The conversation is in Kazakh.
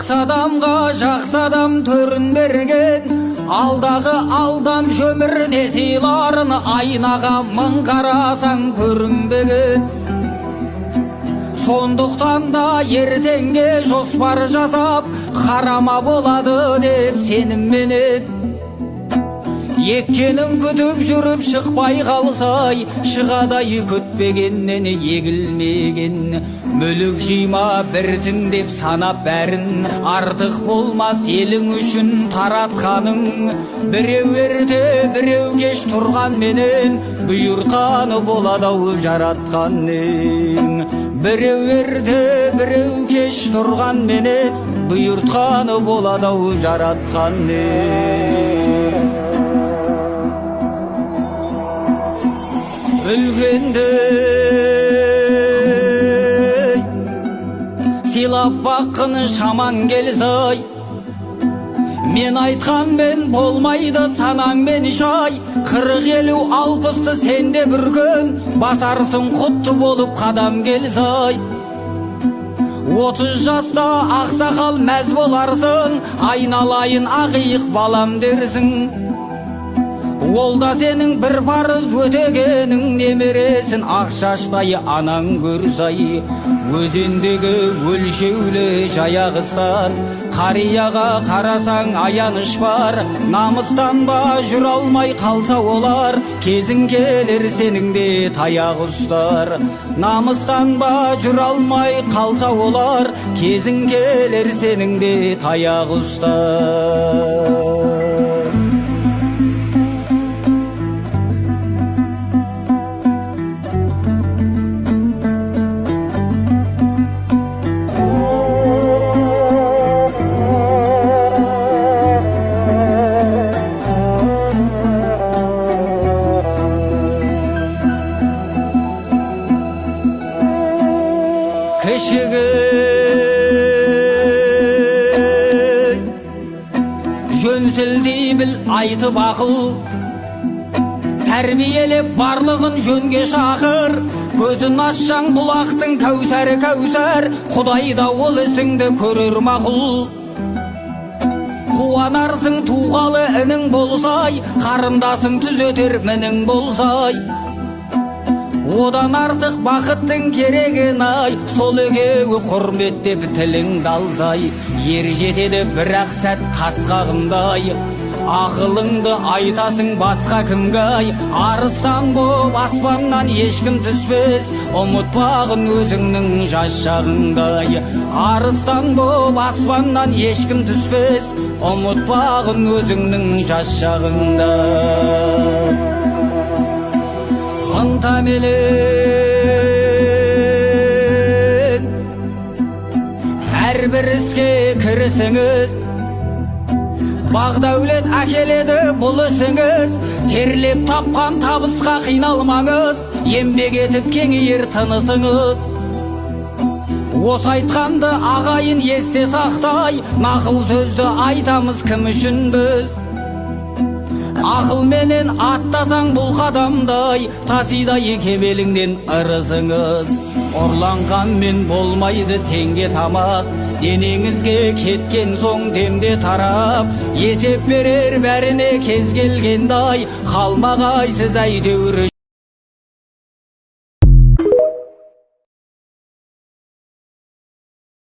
жақсы адам төрін берген, алдағы алдам жөміріне сыйларын, айнаға мың қарасаң көрінбеген. Сондықтан да ертеңге жоспар жасап, қарама болады деп сенімменен. Еккенін күтіп жүріп шықпай қалсай, шығадай күтпегеннен егілмеген. Мүлік жима біртіндеп санап бәрін, артық болмас елің үшін таратқаның. Біреу ерте біреу кеш тұрған менен, бұйыртқаны болады-ау жаратқанның. Біреу ерте біреу кеш тұрған менен, бұйыртқаны болады-ау жаратқанның. Үлкенді сыйлап баққын шаман келсай, мен айтқанмен болмайды санаңмен шай. 40-50-60-ты сенде бір күн, басарсың құтты болып қадам келсай. 30 жаста ақсақал мәз боларсың, айналайын ақиық балам дерсің. Ол да сенің бір парыз өтегенің, немересін ақшаштай анаң көрсай. Өзендегі өлшеулі жаяғыстан, қарияға қарасаң аяныш бар. Намыстан ба жүр алмай қалса олар, кезің келер сенің де таяқ ұстар. Намыстан ба жүр алмай қалса олар, кезің келер сенің де таяқ ұстар. Кішігі жөн сілтей біл айтып ақыл, тәрбиелеп барлығын жөнге шақыр. Көзін ашсаң бұлақтың кәусәрі кәусәр, Құдайда ол ісіңді көрер мақұл. Қуанарсың туғалы інің болсай, қарындасың түзетер мінің болсай. Одан артық бақыттың керегін ай, сол екеуі құрметтеп тіліңді алсай. Ер жетеді бірақ сәт қасқағындай, ақылыңды айтасың басқа кімге ай. Арыстан боп аспаннан ешкім түспес, ұмытпағын өзіңнің жас шағыңдай. Арыстан боп аспаннан ешкім түспес, ұмытпағын өзіңнің жас шағыңдай. Ынтаменен әрбір іске кірісіңіз, бақ дәулет әкеледі бұл ісіңіз. Терлеп тапқан табысқа қиналмаңыз, еңбек етіп кеңейер тынысыңыз. Осы айтқанды ағайын есте сақтай, нақыл сөзді айтамыз кім үшін біз. Ақылменен аттасаң бұл қадамдай, тасидай кемеліңнен ырысыңыз. Ұрланғанмен болмайды теңге тамақ, денеңізге кеткен соң демде тарап. Есеп берер бәріне кез келгендай, қалмағайсыз әйтеуір